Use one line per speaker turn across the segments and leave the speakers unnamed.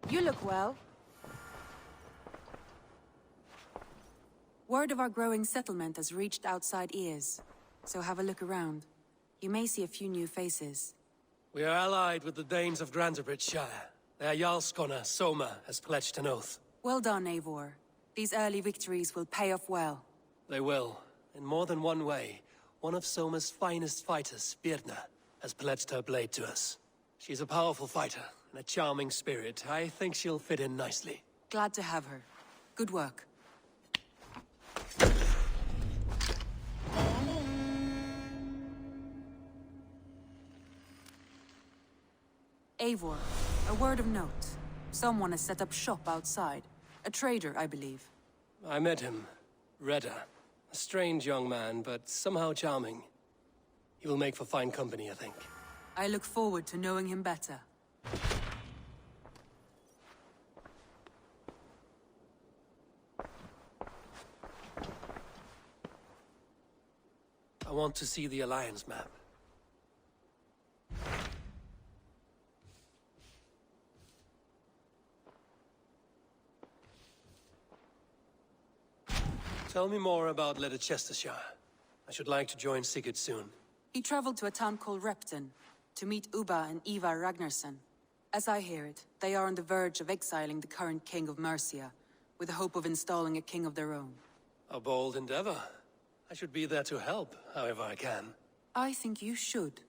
You look well. Word of our growing settlement has reached outside ears, so have a look around. You may see a few new faces.
We are allied with the Danes of Shire. Their Jarlskona, Soma, has pledged an oath.
Well done, Eivor. These early victories will pay off well.
They will. In more than one way, one of Soma's finest fighters, Birna, has pledged her blade to us. She's a powerful fighter, and a charming spirit. I think she'll fit in nicely.
Glad to have her. Good work. Eivor, a word of note. Someone has set up shop outside. A trader, I believe.
I met him. Redda. A strange young man, but somehow charming. He will make for fine company, I think.
I look forward to knowing him better.
I want to see the Alliance map. Tell me more about Leicestershire. I should like to join Sigurd soon.
He traveled to a town called Repton to meet Ubba and Ivar Ragnarsson. As I hear it, they are on the verge of exiling the current king of Mercia, with the hope of installing a king of their own.
A bold endeavor. I should be there to help, however I can.
I think you should.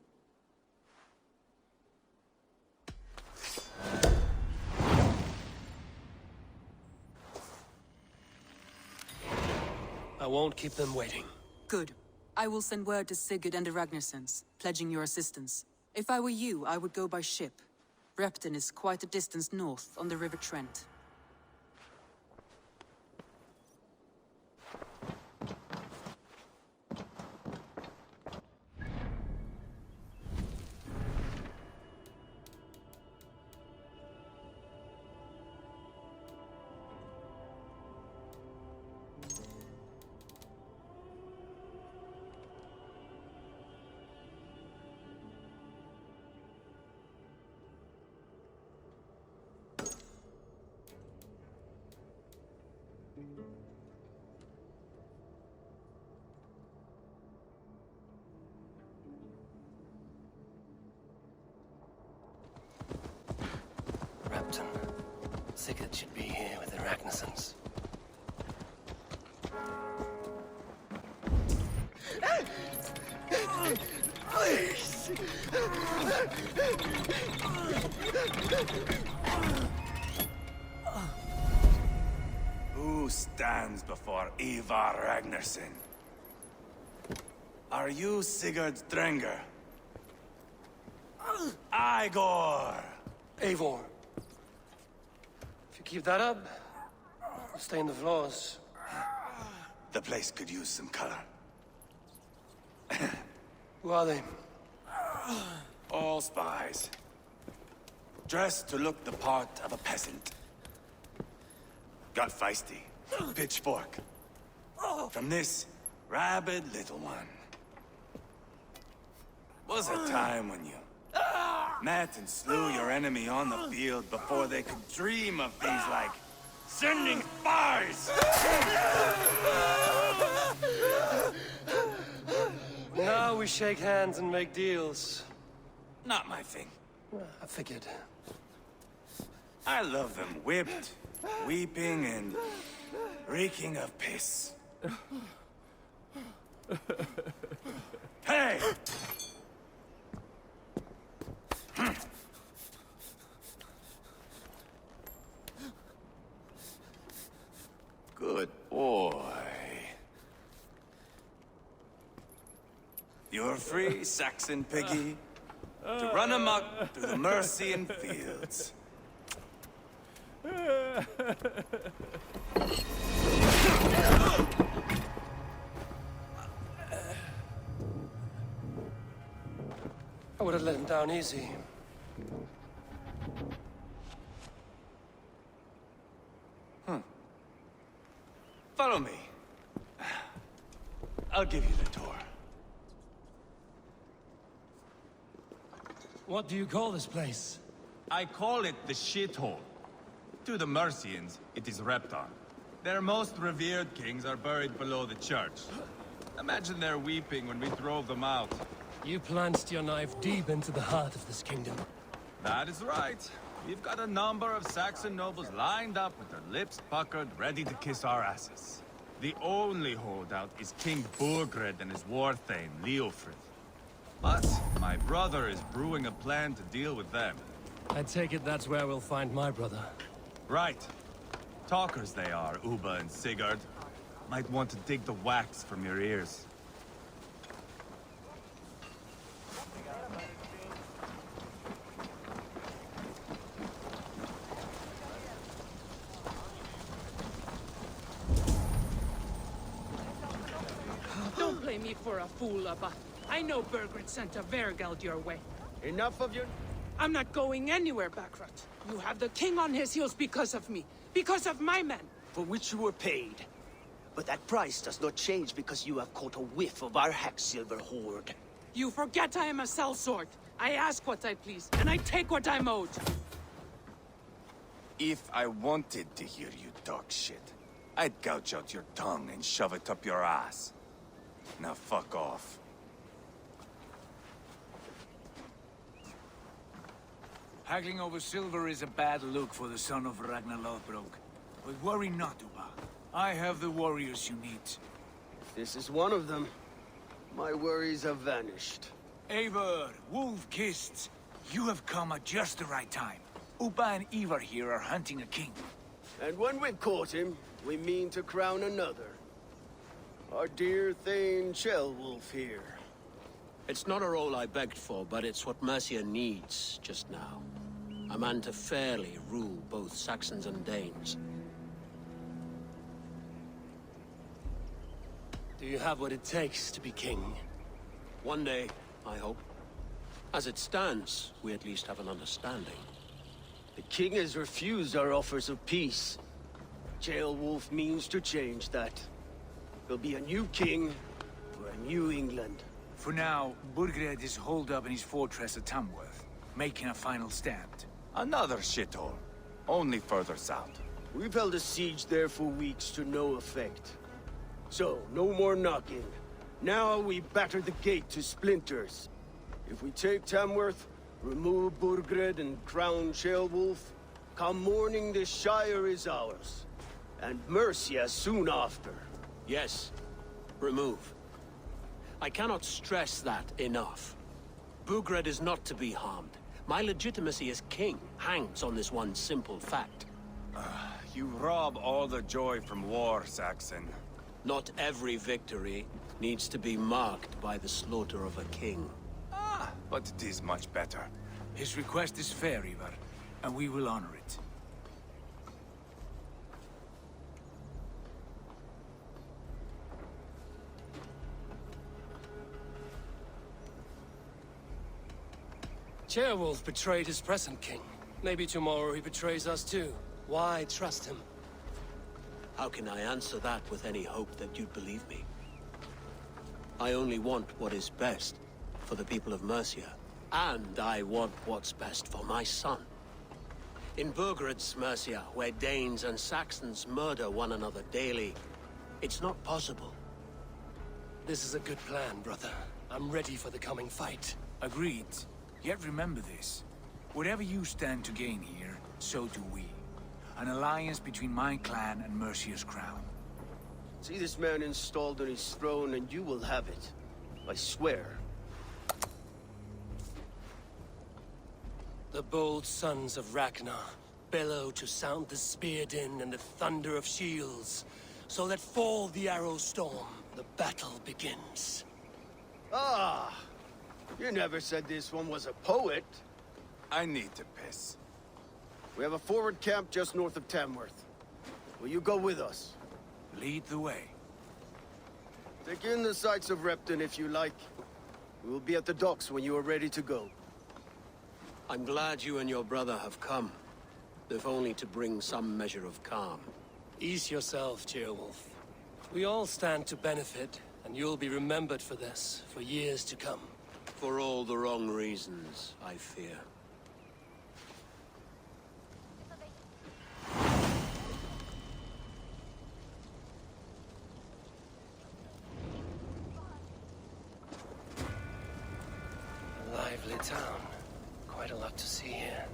I won't keep them waiting.
Good. I will send word to Sigurd and the Ragnarssons, pledging your assistance. If I were you, I would go by ship. Repton is quite a distance north, on the River Trent.
Repton. Sigurd should be here with the Ragnarssons.
Please! Who stands before Ivar Ragnarsson? Are you Sigurd Drenger? Igor!
Eivor. If you keep that up, you'll stain the floors.
The place could use some color.
Who are they?
All spies. Dressed to look the part of a peasant. Got feisty. Pitchfork. From this rabid little one. Was a time when you met and slew your enemy on the field before they could dream of things like sending spies!
Now we shake hands and make deals.
Not my thing.
I figured.
I love them whipped, weeping, and reeking of piss. Hey! Good boy. You're free, Saxon piggy, to run amok through the Mercian fields.
I would have let him down easy.
Follow me. I'll give you the tour.
What do you call this place?
I call it the shithole.
to the Mercians, it is Reptar. Their most revered kings are buried below the church. Imagine their weeping when we drove them out.
You plunged your knife deep into the heart of this kingdom.
That is right. We've got a number of Saxon nobles lined up with their lips puckered, ready to kiss our asses. The only holdout is King Burgred and his war thane, Leofrith. But my brother is brewing a plan to deal with them.
I take it that's where we'll find my brother.
Right. Talkers they are, Uba and Sigurd. Might want to dig the wax from your ears.
Don't play me for a fool, Abba. I know Burgred sent a Vergeld your way.
Enough of your...
I'm not going anywhere, Backrot. You have the king on his heels because of me. Because of my men.
For which you were paid. But that price does not change because you have caught a whiff of our Hacksilver hoard.
You forget I am a sellsword. I ask what I please, and I take what I'm owed.
If I wanted to hear you talk shit, I'd gouge out your tongue and shove it up your ass. Now fuck off.
Haggling over silver is a bad look for the son of Ragnar Lothbrok. But worry not, Uba. I have the warriors you need.
This is one of them. My worries have vanished.
Eivor, wolf-kissed, you have come at just the right time. Uba and Eivor here are hunting a king.
And when we've caught him, we mean to crown another. Our dear Thane Ceolwulf here.
It's not a role I begged for, but it's what Mercia needs just now. A man to fairly rule both Saxons and Danes.
Do you have what it takes to be king?
One day, I hope. As it stands, we at least have an understanding.
The king has refused our offers of peace. Ceolwulf means to change that. There'll be a new king for a new England.
For now, Burgred is holed up in his fortress at Tamworth, making a final stand.
Another shithole. Only further south.
We've held a siege there for weeks to no effect. So, no more knocking. Now we batter the gate to splinters. If we take Tamworth, remove Burgred and crown Ceolwulf, come morning the Shire is ours. And Mercia soon after.
Yes, remove. I cannot stress that enough. Burgred is not to be harmed. My legitimacy as king hangs on this one simple fact.
You rob all the joy from war, Saxon.
Not every victory needs to be marked by the slaughter of a king.
But it is much better.
His request is fair, Eivor, and we will honor it.
Ceolwulf betrayed his present king. Maybe tomorrow he betrays us too. Why trust him?
How can I answer that with any hope that you'd believe me? I only want what is best for the people of Mercia. And I want what's best for my son. In Burgred's Mercia, where Danes and Saxons murder one another daily, it's not possible.
This is a good plan, brother. I'm ready for the coming fight.
Agreed. Yet remember this. Whatever you stand to gain here, so do we. An alliance between my clan and Mercia's crown.
See this man installed on his throne and you will have it. I swear.
The bold sons of Ragnar bellow to sound the spear din and the thunder of shields. So let fall the arrow storm. The battle begins.
Ah! You never said this one was a poet.
I need to piss.
We have a forward camp just north of Tamworth. Will you go with us?
Lead the way.
Take in the sights of Repton if you like. We will be at the docks when you are ready to go.
I'm glad you and your brother have come, if only to bring some measure of calm.
Ease yourself, Ceolwulf. We all stand to benefit, and you'll be remembered for this, for years to come.
For all the wrong reasons, I fear.
Lovely town. Quite a lot to see here.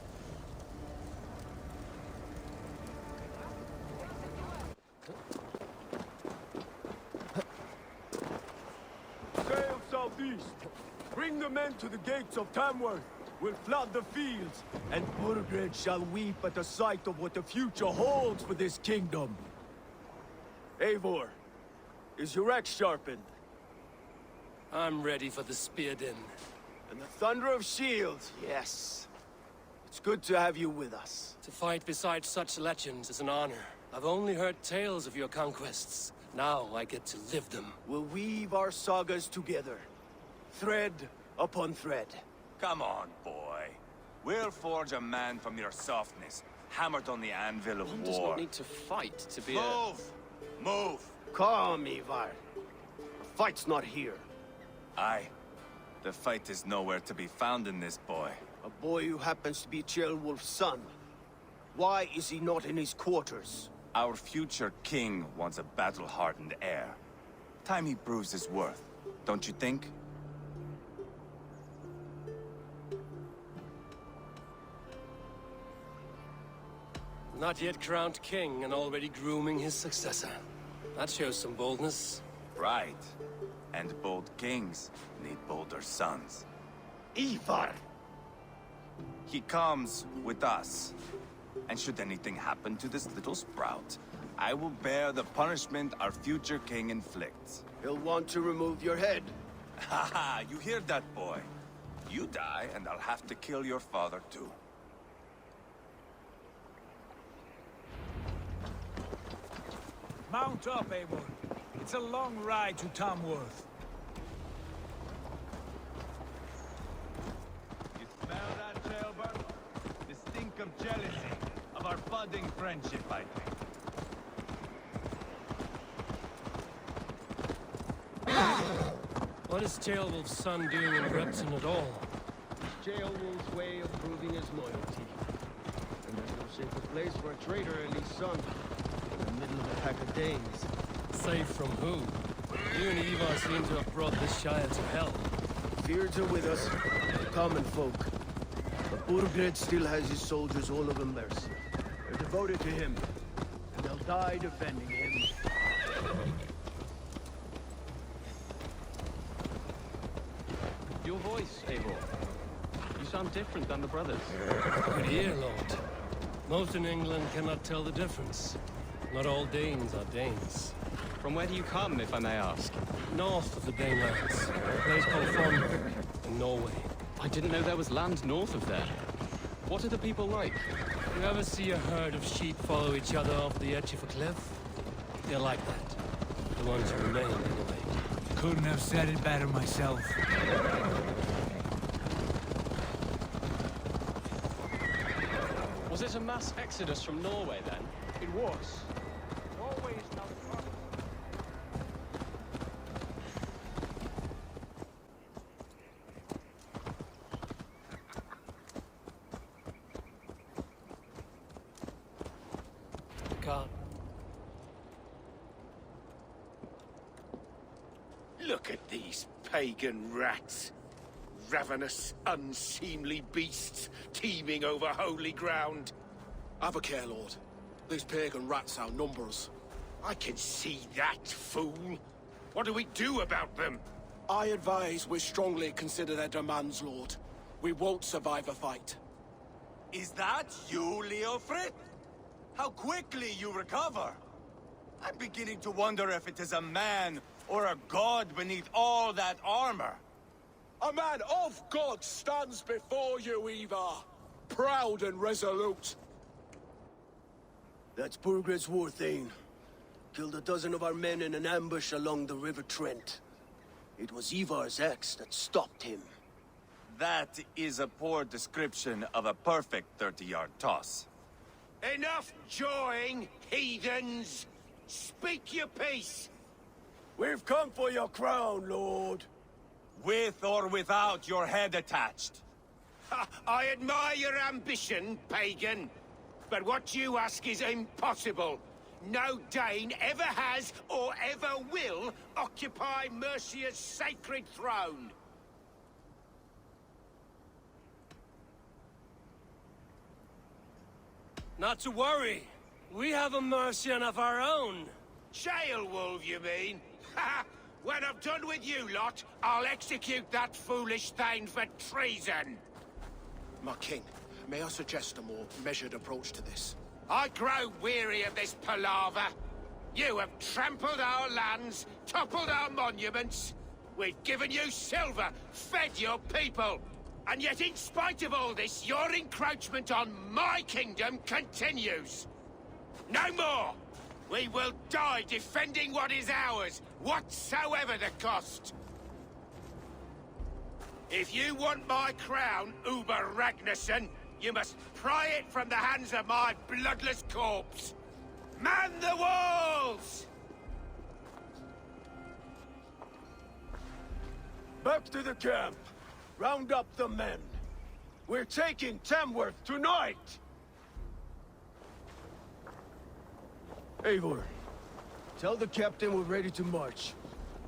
Sail southeast. Bring the men to the gates of Tamworth. We'll flood the fields, and Burgred shall weep at the sight of what the future holds for this kingdom. Eivor, is your axe sharpened?
I'm ready for the spear din.
And the thunder of shields, yes. It's good to have you with us.
To fight beside such legends is an honor. I've only heard tales of your conquests. Now I get to live them.
We'll weave our sagas together, thread upon thread.
Come on, boy. We'll forge a man from your softness, hammered on the anvil of
One
war.
does not need to fight to be
Move! Move!
Calm, Ivar. The fight's not here.
Aye. The fight is nowhere to be found in this boy.
A boy who happens to be Ceolwulf's son. Why is he not in his quarters?
Our future king wants a battle-hardened heir. Time he proves his worth, don't you think?
Not yet crowned king and already grooming his successor. That shows some boldness.
Right. And bold kings need bolder sons.
Ivar!
He comes with us. And should anything happen to this little sprout, I will bear the punishment our future king inflicts.
He'll want to remove your head.
Haha, you hear that, boy? You die, and I'll have to kill your father, too.
Mount up, Eivor. It's a long ride to Tamworth.
You smell that, Ceolbert? The stink of jealousy, of our budding friendship, I think.
What is Ceolwulf's son doing in Repton at all?
Ceolwulf's way of proving his loyalty. And there's no safer place for a traitor and his son. In the middle of a pack of Danes.
Safe from who? You and Ivar seem to have brought this Shire to hell.
Fears are with us, the common folk. But Burgred still has his soldiers all over Mercia. They're devoted to him, and they'll die defending him.
Your voice, Eivor. You sound different than the brothers.
Good ear, Lord. Most in England cannot tell the difference. Not all Danes are Danes.
From where do you come, if I may ask?
North of the Danelands, a place called Thorn in Norway.
I didn't know there was land north of there. What are the people like?
You ever see a herd of sheep follow each other off the edge of a cliff? They're like that. The ones who remain, anyway.
Couldn't have said it better myself.
Was it a mass exodus from Norway, then?
It was. Norway is now part of...
God.
Look at these pagan rats. Ravenous, unseemly beasts teeming over holy ground.
Have a care, Lord. These pagan rats outnumber us.
I can see that, fool. What do we do about them?
I advise we strongly consider their demands, Lord. We won't survive a fight.
Is that you, Leofrid? How quickly you recover! I'm beginning to wonder if it is a man or a god beneath all that armor.
A man of God stands before you, Ivar. Proud and resolute.
That's Burgred's war thane. Killed a dozen of our men in an ambush along the River Trent. It was Ivar's axe that stopped him.
That is a poor description of a perfect 30-yard toss.
Enough jawing, heathens! Speak your peace!
We've come for your crown, Lord.
With or without your head attached.
Ha, I admire your ambition, pagan. But what you ask is impossible. No Dane ever has or ever will occupy Mercia's sacred throne.
Not to worry. We have a Mercian of our own.
Jail wolf, you mean? Ha! When I'm done with you lot, I'll execute that foolish thing for treason.
My king, may I suggest a more measured approach to this?
I grow weary of this palaver. You have trampled our lands, toppled our monuments. We've given you silver, fed your people. And yet, in spite of all this, your encroachment on my kingdom continues. No more! We will die defending what is ours, whatsoever the cost. If you want my crown, Uber Ragnarsson, you must pry it from the hands of my bloodless corpse. Man the walls!
Back to the camp. Round up the men. We're taking Tamworth tonight! Eivor, tell the captain we're ready to march.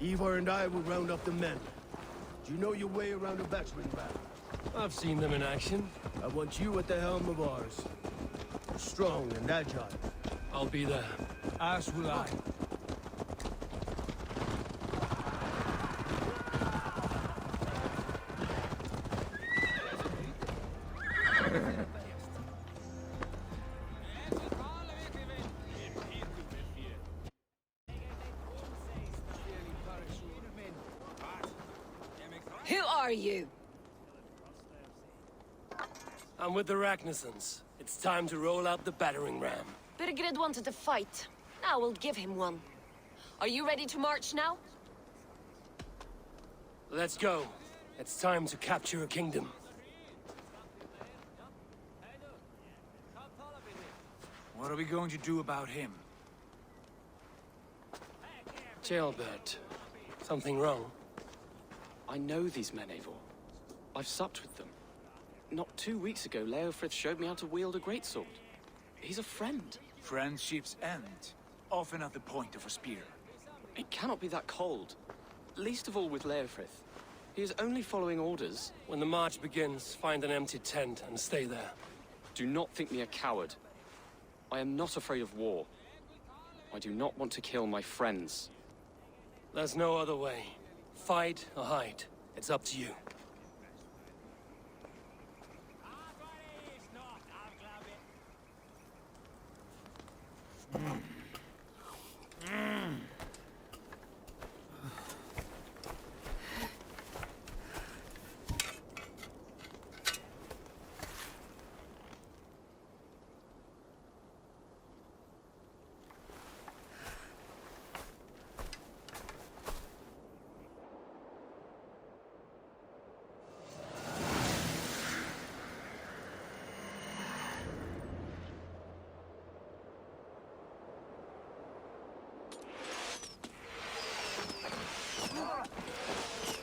Eivor and I will round up the men. Do you know your way around a battering ram?
I've seen them in action.
I want you at the helm of ours. Strong and agile.
I'll be there.
As will I.
Who are you?
I'm with the Ragnarssons. It's time to roll out the battering ram.
Birgrid wanted to fight. Now we'll give him one. Are you ready to march now?
Let's go. It's time to capture a kingdom.
What are we going to do about him?
Jailbird. Something wrong?
I know these men, Eivor. I've supped with them. Not 2 weeks ago, Leofrith showed me how to wield a greatsword. He's a friend.
Friendships end, often at the point of a spear.
It cannot be that cold. Least of all with Leofrith. He is only following orders.
When the march begins, find an empty tent and stay there.
Do not think me a coward. I am not afraid of war. I do not want to kill my friends.
There's no other way. Fight or hide. It's up to you.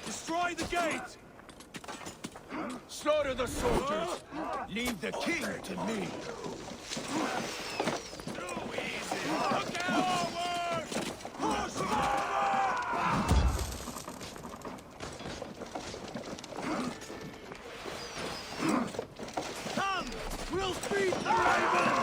Destroy the gate! Slaughter the soldiers! Leave the king to me!
Too easy! Look forward! Push
Come! We'll feed the raven!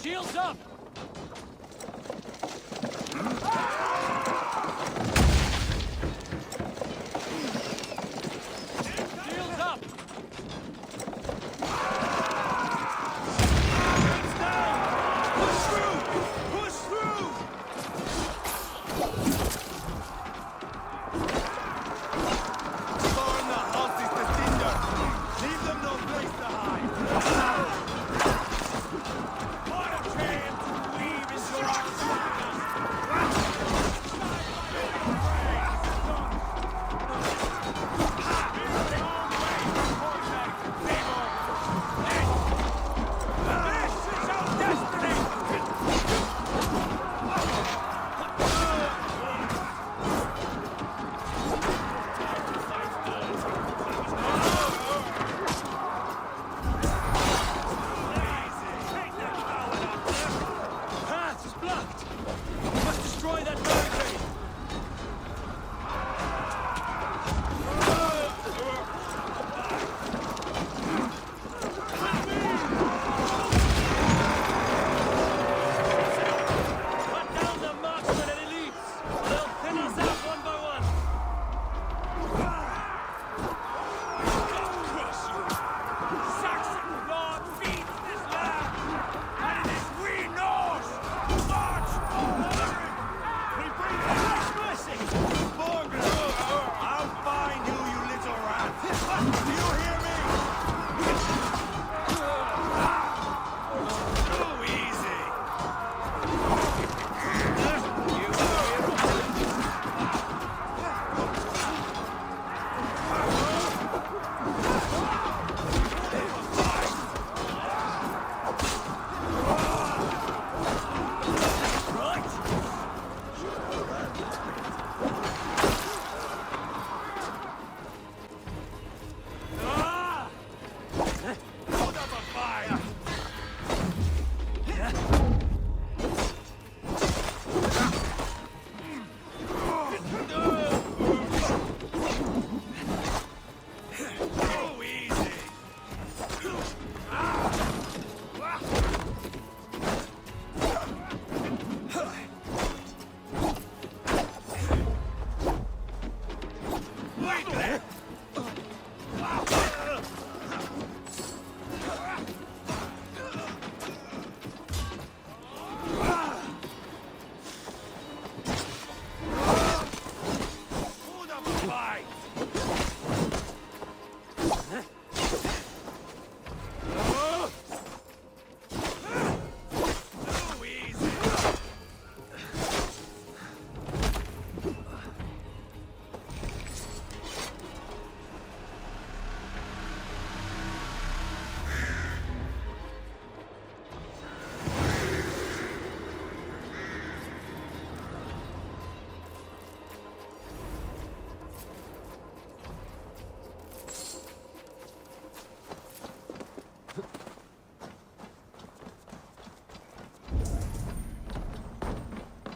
Shields up!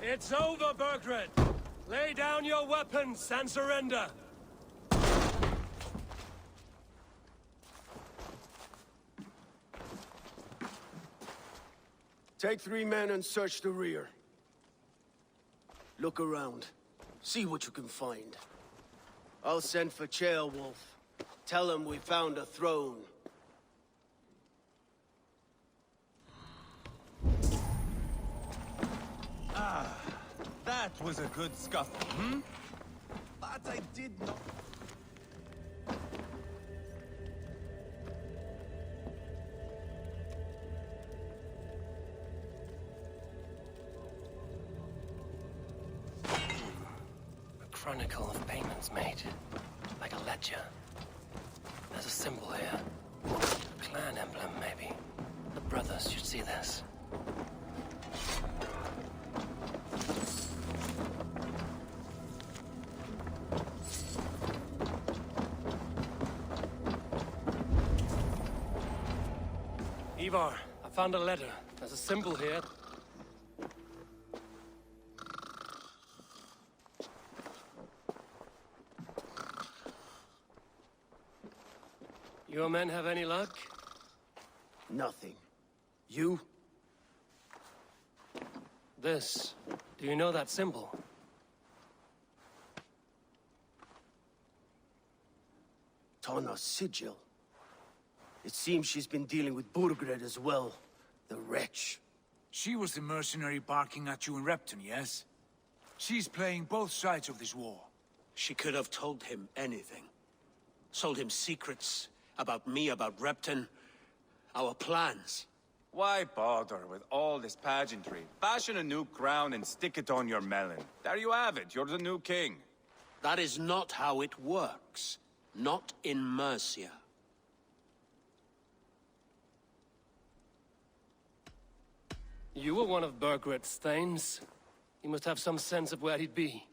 It's over, Burgred! Lay down your weapons and surrender!
Take 3 men and search the rear. Look around. See what you can find. I'll send for Ceolwulf. Tell him we found a throne.
Ah, that was a good scuffle, hmm? But I did not...
Chronicle of payments made, like a ledger. There's a symbol here. A clan emblem, maybe. The brothers should see this. Eivor, I found a letter. There's a symbol here. Your men have any luck?
Nothing. You?
This. Do you know that symbol?
Tana's sigil. It seems she's been dealing with Burgred as well. The wretch.
She was the mercenary barking at you in Repton, yes? She's playing both sides of this war.
She could have told him anything. Sold him secrets about me, about Repton, our plans.
Why bother with all this pageantry? Fashion a new crown and stick it on your melon. There you have it, you're the new king.
That is not how it works. Not in Mercia.
You were one of Burgred's thanes. You must have some sense of where he'd be.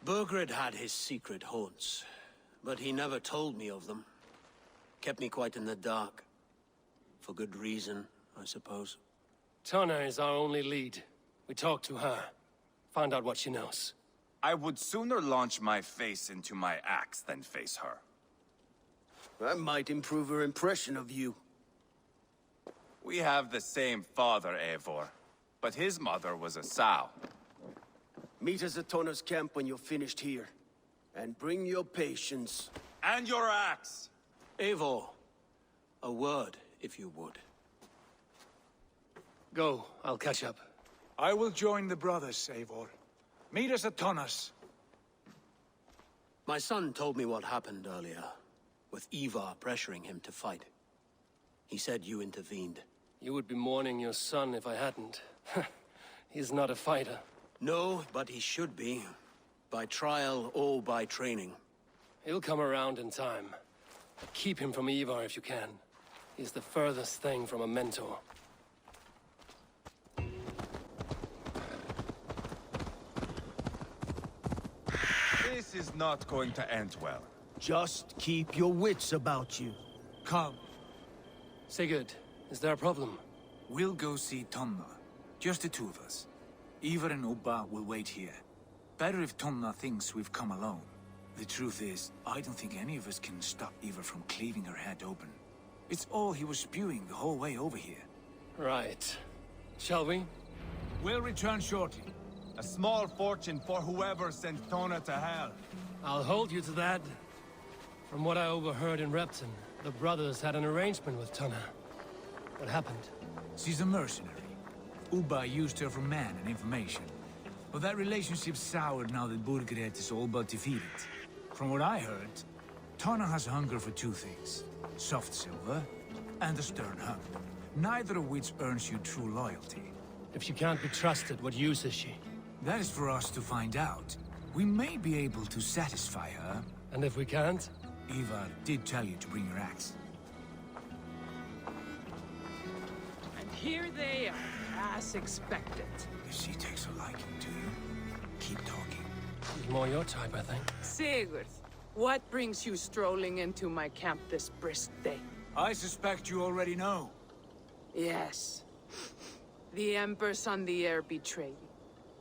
Burgred had his secret haunts, but he never told me of them. Kept me quite in the dark. For good reason, I suppose.
Tana is our only lead. We talked to her. Find out what she knows.
I would sooner launch my face into my axe than face her.
That might improve her impression of you.
We have the same father, Eivor, but his mother was a sow.
Meet us at Tana's camp when you're finished here. And bring your patience.
And your axe!
Eivor, a word, if you would.
Go, I'll catch up.
I will join the brothers, Eivor. Meet us at Tana's.
My son told me what happened earlier, with Ivar pressuring him to fight. He said you intervened.
You would be mourning your son if I hadn't. He's not a fighter.
No, but he should be. By trial or by training.
He'll come around in time. Keep him from Ivar if you can. He's the furthest thing from a mentor.
This is not going to end well.
Just keep your wits about you.
Come.
Sigurd, is there a problem?
We'll go see Tonna. Just the two of us. Ivar and Ubba will wait here. Better if Tonna thinks we've come alone. The truth is, I don't think any of us can stop Ivar from cleaving her head open. It's all he was spewing the whole way over here.
Right. Shall we?
We'll return shortly.
A small fortune for whoever sent Tona to hell.
I'll hold you to that. From what I overheard in Repton, the brothers had an arrangement with Tana. What happened?
She's a mercenary. Ubba used her for man and information. But that relationship soured now that Burgred is all but defeated. From what I heard, Tana has hunger for two things. Soft silver and a stern hug. Neither of which earns you true loyalty.
If she can't be trusted, what use is she?
That is for us to find out. We may be able to satisfy her.
And if we can't?
Ivar did tell you to bring your axe.
And here they are, as expected.
If she takes a liking to you, keep talking.
She's more your type, I think.
Sigurd, what brings you strolling into my camp this brisk day?
I suspect you already know.
Yes. The Emperor's on the air betrayed me.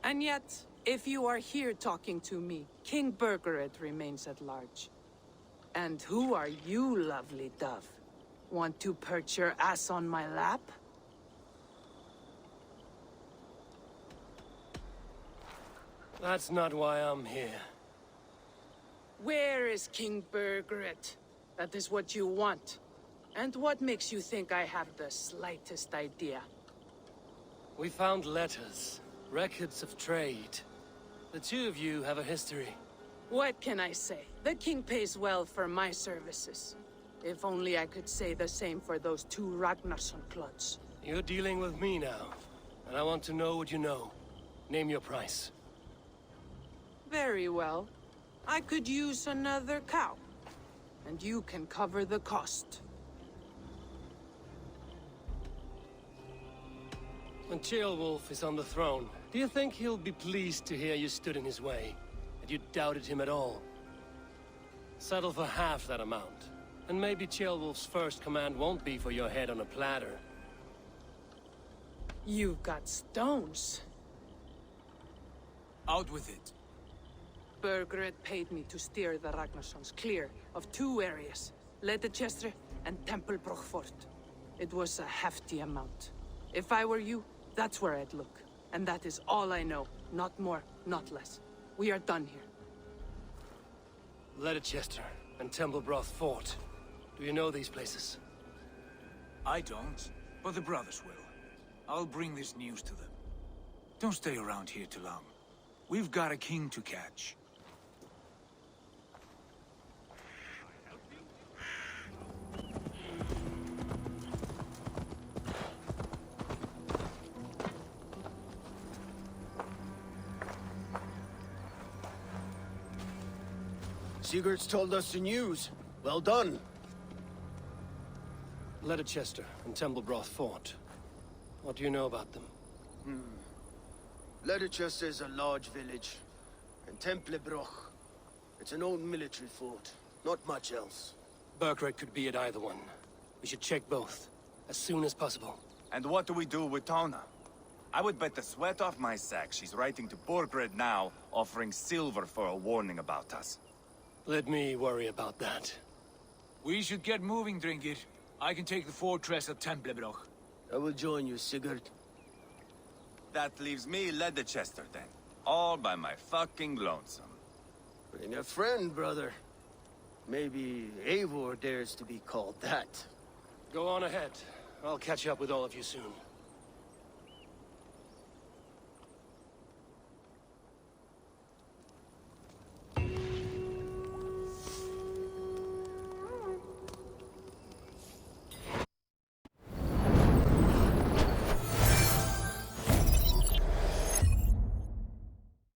And yet, if you are here talking to me, King Burgered remains at large. And who are you, lovely dove? Want to perch your ass on my lap?
That's not why I'm here.
Where is King Burgered? That is what you want. And what makes you think I have the slightest idea?
We found letters, records of trade. The two of you have a history.
What can I say? The king pays well for my services. If only I could say the same for those two Ragnarsson clods.
You're dealing with me now, and I want to know what you know. Name your price.
Very well. I could use another cow. And you can cover the cost.
When Ceolwulf is on the throne, do you think he'll be pleased to hear you stood in his way? That you doubted him at all? Settle for half that amount. And maybe Ceolwulf's first command won't be for your head on a platter.
You've got stones.
Out with it.
Burgered paid me to steer the Ragnarssons clear of two areas, Winchester and Tempelbroch Fort. It was a hefty amount. If I were you, that's where I'd look. And that is all I know. Not more, not less. We are done here.
Winchester and Tempelbroch Fort. Do you know these places?
I don't, but the brothers will. I'll bring this news to them. Don't stay around here too long. We've got a king to catch.
Sigurd's told us the news. Well done.
Winchester and Tempelbroch Fort. What do you know about them?
Winchester is a large village. And Tempelbroch, it's an old military fort. Not much else.
Burgered could be at either one. We should check both, as soon as possible.
And what do we do with Tona? I would bet the sweat off my sack she's writing to Burgered now, offering silver for a warning about us.
Let me worry about that.
We should get moving, Dringir. I can take the fortress at Tempelbroch.
I will join you, Sigurd.
That leaves me Winchester then. All by my fucking lonesome.
Bring a friend, brother. Maybe Eivor dares to be called that.
Go on ahead. I'll catch up with all of you soon.